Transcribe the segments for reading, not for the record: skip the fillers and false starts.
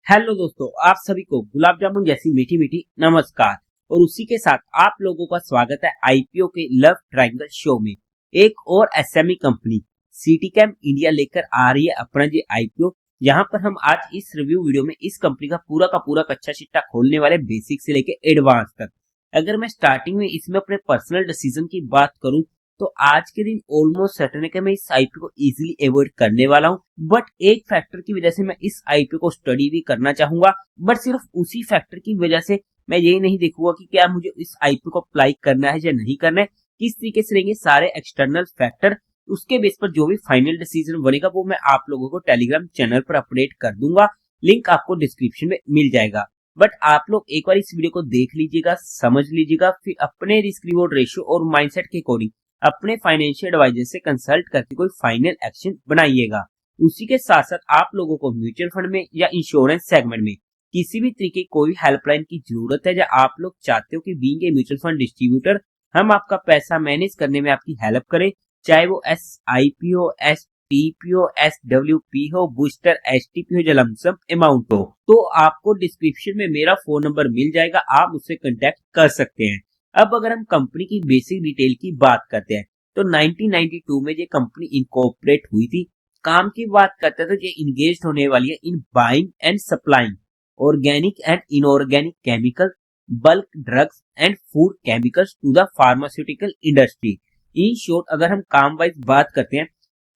Hello दोस्तों, आप सभी को गुलाब जामुन जैसी मीठी मीठी नमस्कार। और उसी के साथ आप लोगों का स्वागत है आईपीओ के लव ट्रायंगल शो में। एक और SME company City Cam India लेकर आ रही है अपना जी आईपीओ। यहाँ पर हम आज इस रिव्यू वीडियो में इस कंपनी का पूरा कच्चा चिट्टा खोलने वाले, बेसिक से लेके एडवांस तक। अगर मैं स्टार्टिंग में इसमें अपने पर्सनल डिसीजन की बात करूं तो आज के दिन ऑलमोस्ट सर्टेन है कि मैं इस आईपीओ को इजीली अवॉइड करने वाला हूं। बट एक फैक्टर की वजह से मैं इस आईपीओ को स्टडी भी करना चाहूंगा। बट सिर्फ उसी फैक्टर की वजह से मैं यही नहीं देखूंगा कि क्या मुझे इस आईपीओ को अप्लाई करना है या नहीं करना है, किस तरीके से रहेंगे सारे एक्सटर्नल फैक्टर। उसके बेस पर जो भी फाइनल डिसीजन बनेगा वो मैं आप लोगों को टेलीग्राम चैनल पर अपडेट कर दूंगा। लिंक आपको डिस्क्रिप्शन में मिल जाएगा। बट आप लोग एक बार इस वीडियो को देख लीजिएगा, समझ लीजिएगा, फिर अपने रिस्क रिवॉर्ड रेशियो और माइंडसेट के अकॉर्डिंग अपने फाइनेंशियल एडवाइजर से कंसल्ट करके कोई फाइनल एक्शन बनाइएगा। उसी के साथ साथ आप लोगों को म्यूचुअल फंड में या इंश्योरेंस सेगमेंट में किसी भी तरीके की कोई हेल्पलाइन की जरूरत है, या आप लोग चाहते हो कि being a mutual fund distributor हम आपका पैसा मैनेज करने में आपकी हेल्प करें, चाहे वो SIP हो, STP हो, SWP हो, बूस्टर, STP हो या लमसम अमाउंट हो, तो आपको डिस्क्रिप्शन में मेरा फोन नंबर मिल जाएगा, आप उससे कांटेक्ट कर सकते हैं। अब अगर हम कंपनी की बेसिक डिटेल की बात करते हैं तो 1992 में ये कंपनी इनकॉर्पोरेट हुई थी। काम की बात करते हैं तो ये इंगेज होने वाली है in buying and supplying organic and inorganic chemical, bulk drugs and food chemicals to the pharmaceutical industry. In short अगर हम काम वाइज बात करते हैं,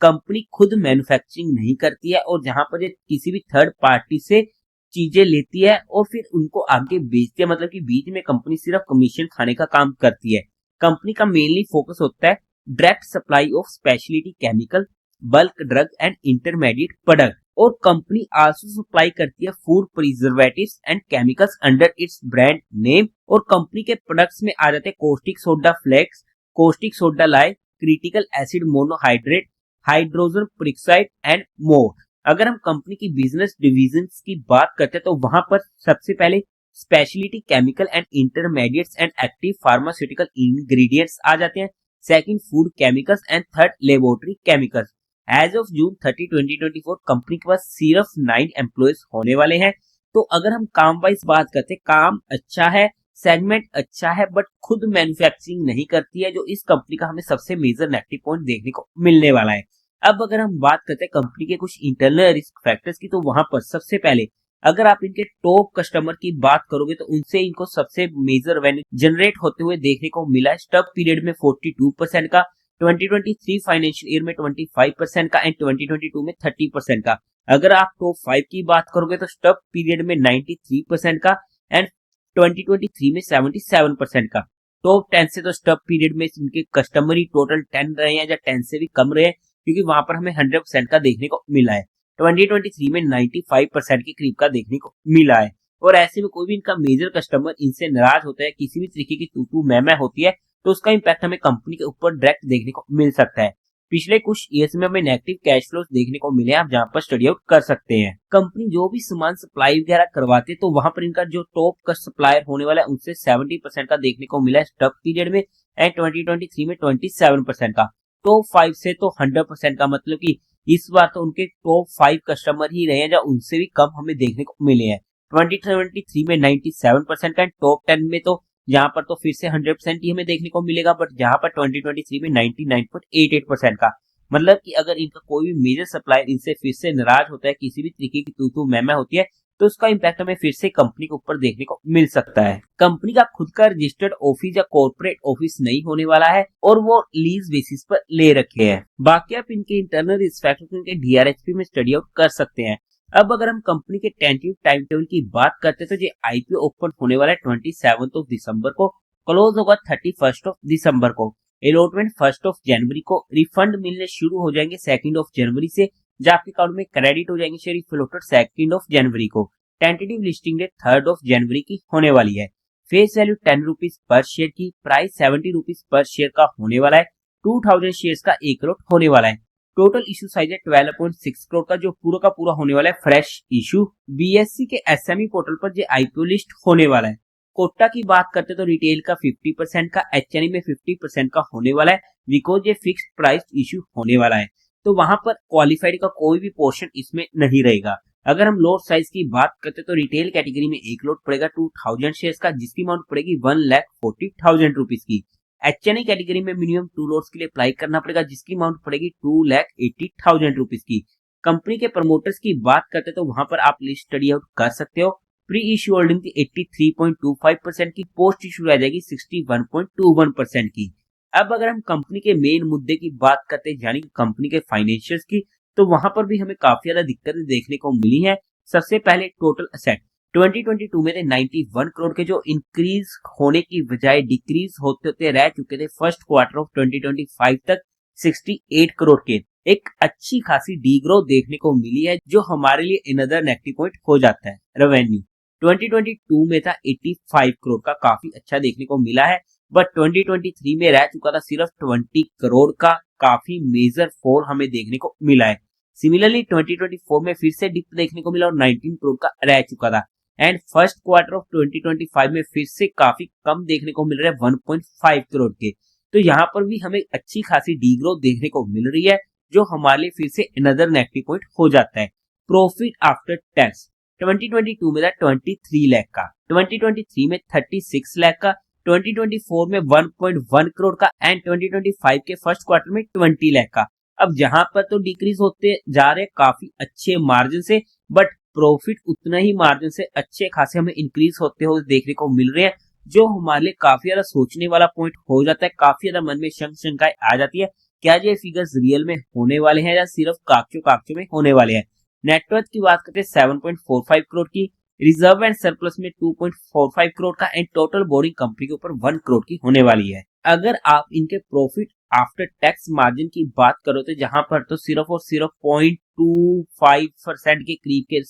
कंपनी खुद मैन्युफैक्चरिंग नहीं करती है, और जहां पर ये किसी भी थर्ड पार्टी से चीजें लेती है और फिर उनको आगे बेचती है, मतलब कि बीच में कंपनी सिर्फ कमीशन खाने का काम करती है। कंपनी का मेनली फोकस होता है direct supply of speciality chemical, bulk drug and intermediate product. और कंपनी आल्सो सप्लाई करती है food preservatives and chemicals under its brand name. और कंपनी के प्रोडक्ट्स में आ जाते हैं कोस्टिक सोडा फ्लेक्स, कोस्टिक सोडा लाइ, critical acid monohydrate, hydrogen peroxide and more. अगर हम कंपनी की बिजनेस डिविजन्स की बात करते हैं तो वहां पर सबसे पहले speciality chemical and intermediates and active pharmaceutical ingredients आ जाते हैं। Second food chemicals and third laboratory chemicals. As of June 30, 2024 कंपनी के पास सिर्फ 9 एम्प्लॉयज होने वाले हैं। तो अगर हम काम वाइज बात करते हैं, काम अच्छा है, सेगमेंट अच्छा है, बट खुद मैन्युफैक्चरिंग नहीं करती है, जो इस कंपनी का हमें सबसे मेजर नेगेटिव पॉइंट देखने को मिलने वाला है। अब अगर हम बात करते हैं कंपनी के कुछ इंटरनल रिस्क फैक्टर्स की, तो वहां पर सबसे पहले अगर आप इनके टॉप कस्टमर की बात करोगे तो उनसे इनको सबसे मेजर रेवेन्यू जनरेट होते हुए देखने को मिला है। स्टब पीरियड में 42% का, 2023 फाइनेंशियल ईयर में 25% का एंड 2022 में 30% का। अगर आप टॉप 5 की बात करोगे तो स्टब पीरियड में 93% का एंड 2023 में 77% का। टॉप 10 से तो स्टब पीरियड में इनके कस्टमर ही टोटल 10 रहे हैं या 10 से भी कम रहे हैं, क्योंकि वहां पर हमें 100% का देखने को मिला है। 2023 में 95% के करीब का देखने को मिला है। और ऐसे में कोई भी इनका मेजर कस्टमर इनसे नाराज होता है, किसी भी तरीके की तू मैं होती है, तो उसका इंपैक्ट हमें कंपनी के ऊपर डायरेक्ट देखने को मिल सकता है। पिछले कुछ ईयर्स में हमें नेगेटिव कैश फ्लोज देखने को मिले, आप जहां पर स्टडी आउट कर सकते हैं। कंपनी जो भी सामान सप्लाई वगैरह करवाते तो वहां पर इनका जो टॉप का सप्लायर होने वाला है उनसे 70% का देखने को मिला है स्टॉक पीरियड में एंड 2023 में 27% का। टॉप 5 से तो 100% का, मतलब कि इस बार तो उनके टॉप 5 कस्टमर ही रहे हैं जो उनसे भी कम हमें देखने को मिले हैं। 2023 में 97% का, टॉप 10 में तो यहाँ पर तो फिर से 100% ही हमें देखने को मिलेगा, बट यहाँ पर 2023 में 99.88% का। मतलब कि अगर इनका कोई भी मेजर सप्लायर इनसे फिर से नाराज होता है, किसी भी तरीके की तू मैं होती है, तो उसका इंपैक्ट हमें फिर से कंपनी के ऊपर देखने को मिल सकता है। कंपनी का खुद का रजिस्टर्ड ऑफिस या कॉर्पोरेट ऑफिस नहीं होने वाला है और वो लीज बेसिस पर ले रखे हैं। बाकी आप इनके इंटरनल रिस्क फैक्टर इनके DRHP में स्टडी आउट कर सकते हैं। अब अगर हम कंपनी के टेंटेटिव टाइम टेबल की बात करते हैं तो ये आईपीओ ओपन होने वाला है 27 दिसंबर को, क्लोज होगा 31 दिसंबर को। अलॉटमेंट 1 जनवरी को, रिफंड मिलने शुरू हो जाएंगे 2 जनवरी से, जो आपके अकाउंट में क्रेडिट हो जाएंगे शेयर फ्लोटेड 2 जनवरी को। टेंटेटिव लिस्टिंग डेट 3 जनवरी की होने वाली है। Face value 10 rupees per share की, प्राइस 70 रुपीज पर शेयर का होने वाला है। 2000 शेयर का एक लॉट होने वाला है। टोटल इशू साइज है 12.6 करोड़ का, जो पूरा का पूरा होने वाला है फ्रेश इशू। बीएससी के एसएमई पोर्टल पर ये आईपीओ लिस्ट होने वाला है। कोटा की बात करते तो रिटेल का 50% का, एचएनई में 50% का होने वाला है, बिकॉज ये फिक्स्ड प्राइस इशू होने वाला है, तो वहां पर क्वालिफाइड का कोई भी पोर्शन इसमें नहीं रहेगा। अगर हम लॉट साइज की बात करते तो रिटेल कैटेगरी में एक लॉट पड़ेगा 2000 शेयर्स का, जिसकी अमाउंट पड़ेगी 1,40,000 रुपीज की। एचएनआई कैटेगरी में मिनिमम 2 लॉट्स के लिए अप्लाई करना पड़ेगा, जिसकी अमाउंट पड़ेगी 2,80,000 रुपीज की। कंपनी के प्रमोटर्स की बात करते तो वहां पर आप लिस्ट स्टडी आउट कर सकते हो। प्री इश्यू होल्डिंग थी 83.25% की, पोस्ट इश्यू रह जाएगी 61.21% की। अब अगर हम कंपनी के मेन मुद्दे की बात करते हैं, यानी कंपनी के फाइनेंशियल्स की, तो वहां पर भी हमें काफी ज्यादा दिक्कतें देखने को मिली है। सबसे पहले टोटल असेट 2022 में थे 91 करोड़ के, जो इंक्रीज होने की बजाय डिक्रीज होते होते रह चुके थे फर्स्ट क्वार्टर ऑफ 2025 तक 68 करोड़ के। एक अच्छी खासी डीग्रोथ देखने को मिली है, जो हमारे लिए अनदर नेगेटिव पॉइंट हो जाता है। रेवेन्यू 2022 में था 85 करोड़ का, काफी अच्छा देखने को मिला है, बट 2023 में रह चुका था सिर्फ 20 करोड़ का, काफी मेजर फॉल हमें देखने को मिला है। सिमिलरली 2024 में फिर से डिप देखने को मिला और 19 करोड़ का रह चुका था, एंड फर्स्ट क्वार्टर ऑफ 2025 में फिर से काफी कम देखने को मिल रहा है 1.5 करोड़ के। तो यहाँ पर भी हमें अच्छी खासी डीग्रोथ देखने को मिल रही है, जो हमारे लिए फिर से अनदर नेगेटिव पॉइंट हो जाता है। प्रॉफिट आफ्टर टैक्स 2022 में था 23 लाख का, 2023 में 36 लाख का, 2024 में 1.1 करोड़ का, एंड 2025 के फर्स्ट क्वार्टर में 20 लाख का। अब जहां पर तो डिक्रीज होते जा रहे काफी अच्छे मार्जिन से, बट प्रॉफिट उतना ही मार्जिन से अच्छे खासे हमें इंक्रीज होते हुए देखने को मिल रहे हैं, जो हमारे लिए काफी ज्यादा सोचने वाला पॉइंट हो जाता है। काफी ज्यादा मन में शंकाएं आ जाती है, क्या ये फिगर्स रियल में होने वाले हैं या सिर्फ कागजों में होने वाले हैं। नेटवर्थ की बात करते हैं 7.45 करोड़ की, रिजर्व एंड सरप्लस में 2.45 करोड़ का, एंड टोटल बोरिंग कंपनी के ऊपर 1 करोड़ की होने वाली है। अगर आप इनके प्रॉफिट आफ्टर टैक्स मार्जिन की बात करो तो जहां पर तो सिर्फ और सिर्फ 0.25% के करीब के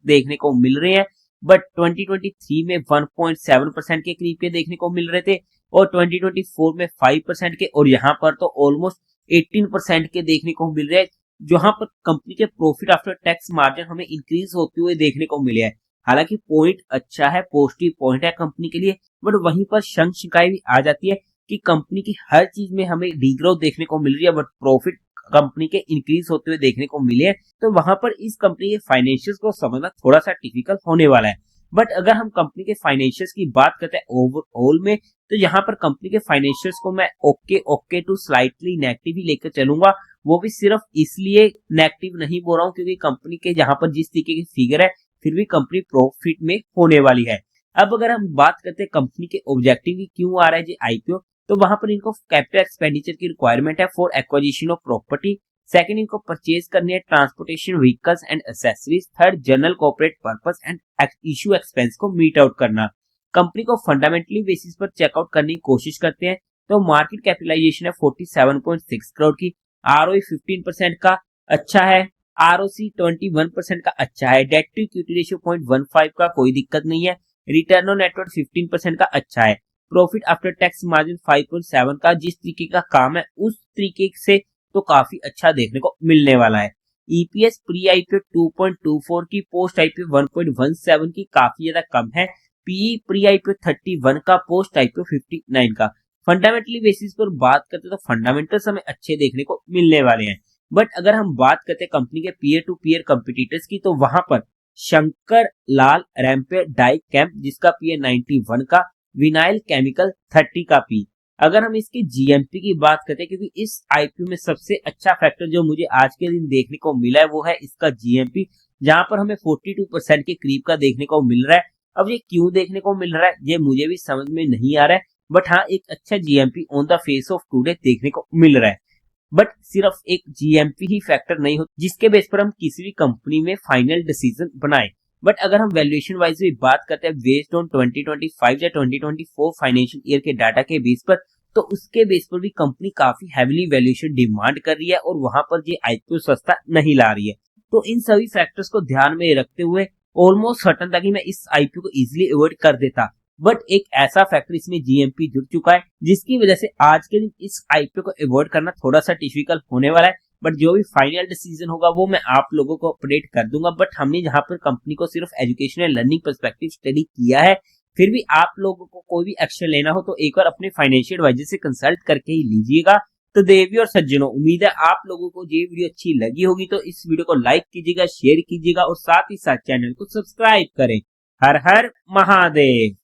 देखने को मिल रहे हैं, बट 2023 में 1.7% के करीब के देखने को मिल रहे थे, और 2024 में 5% के, और यहाँ पर तो ऑलमोस्ट 18% के देखने को मिल रहे हैं, जहां पर कंपनी के प्रॉफिट आफ्टर टैक्स मार्जिन हमें इंक्रीज होते हुए देखने को मिले हैं। हालांकि पॉइंट अच्छा है, पॉजिटिव पॉइंट है कंपनी के लिए, बट वहीं पर शंकाएं भी आ जाती है कि कंपनी की हर चीज में हमें डीग्रोथ देखने को मिल रही है, बट प्रॉफिट कंपनी के इंक्रीज होते हुए देखने को मिले हैं। तो वहां पर इस कंपनी के फाइनेंशियल्स को समझना थोड़ा सा डिफिकल्ट होने वाला है। बट अगर हम कंपनी के फाइनेंशियल्स की बात करते हैं ओवरऑल में, तो यहाँ पर कंपनी के फाइनेंशियल्स को मैं ओके टू स्लाइटली नेगेटिव ही लेकर चलूंगा। वो भी सिर्फ इसलिए नेगेटिव नहीं बोल रहा हूँ क्योंकि कंपनी के यहाँ पर जिस तरीके की फिगर है, फिर भी कंपनी प्रॉफिट में होने वाली है। अब अगर हम बात करते हैं कंपनी के ऑब्जेक्टिव की क्यों आ रहा है जी आईपीओ, तो वहां पर इनको कैपिटल एक्सपेंडिचर की रिक्वायरमेंट है for acquisition of property. Second, इनको परचेज करनी है transportation vehicles and accessories. Third, general corporate purpose and issue expense को मीट आउट करना। कंपनी को फंडामेंटली बेसिस पर चेकआउट करने की कोशिश करते हैं, तो मार्केट कैपिटलाइजेशन है 47.6 करोड़ की, आरओई 15% का अच्छा है, आरओसी 21% का अच्छा है, डेट टू इक्विटी रेशियो 0.15 का कोई दिक्कत नहीं है, रिटर्न ऑन नेटवर्थ 15% का अच्छा है, प्रॉफिट आफ्टर टैक्स मार्जिन 5.7 का, जिस तरीके का काम है उस तरीके से तो काफी अच्छा देखने को मिलने वाला है। ईपीएस प्री आईपीओ 2.24 की, पोस्ट आईपीओ 1.17 की, काफी ज्यादा कम है। पीई प्री आईपीओ 31 का, पोस्ट आईपीओ 59 का। फंडामेंटली बेसिस पर बात करते तो फंडामेंटल्स हमें अच्छे देखने को मिलने वाले हैं, बट अगर हम बात करते हैं कंपनी के पीयर टू पीयर कंपिटिटर्स की, तो वहां पर शंकर लाल रैम्पेयर डाई कैंप जिसका पीए 91 का, विनाइल केमिकल 30 का पी। अगर हम इसकी जीएमपी की बात करते हैं, क्योंकि इस आईपीओ में सबसे अच्छा फैक्टर जो मुझे आज के दिन देखने को मिला है वो है इसका जीएमपी, जहां पर हमें 42% के करीब का देखने को मिल रहा है। अब ये क्यों देखने को मिल रहा है ये मुझे भी समझ में नहीं आ रहा है, बट हाँ एक अच्छा GMP on the face of today देखने को मिल रहा है। बट सिर्फ एक जीएमपी ही फैक्टर नहीं होता जिसके बेस पर हम किसी भी कंपनी में फाइनल डिसीजन बनाए। बट अगर हम वैल्यूएशन वाइज भी बात करते हैं बेस्ड ऑन 2025 या 2024 फाइनेंशियल ईयर के डाटा के बेस पर, तो उसके बेस पर भी कंपनी काफी हैवीली वैल्यूएशन डिमांड कर रही है और वहां पर ये आईपीओ सस्ता नहीं ला रही है। तो इन सभी फैक्टर्स को ध्यान में रखते हुए ऑलमोस्ट सर्टन था कि मैं इस आईपीओ को इजिली अवॉइड कर देता, बट एक ऐसा फैक्टर इसमें जीएमपी जुड़ चुका है जिसकी वजह से आज के दिन इस आईपीओ को अवॉइड करना थोड़ा सा डिफिकल्ट होने वाला है। बट जो भी फाइनल डिसीजन होगा वो मैं आप लोगों को अपडेट कर दूंगा। बट हमने जहां पर कंपनी को सिर्फ एजुकेशनल लर्निंग पर्सपेक्टिव स्टडी किया है, फिर भी आप लोगों को कोई भी एक्शन लेना हो तो एक बार अपने फाइनेंशियल एडवाइजर से कंसल्ट करके ही लीजिएगा। तो देवी और सज्जनों, उम्मीद है आप लोगों को ये वीडियो अच्छी लगी होगी, तो इस वीडियो को लाइक कीजिएगा, शेयर कीजिएगा और साथ ही साथ चैनल को सब्सक्राइब करें। हर हर महादेव।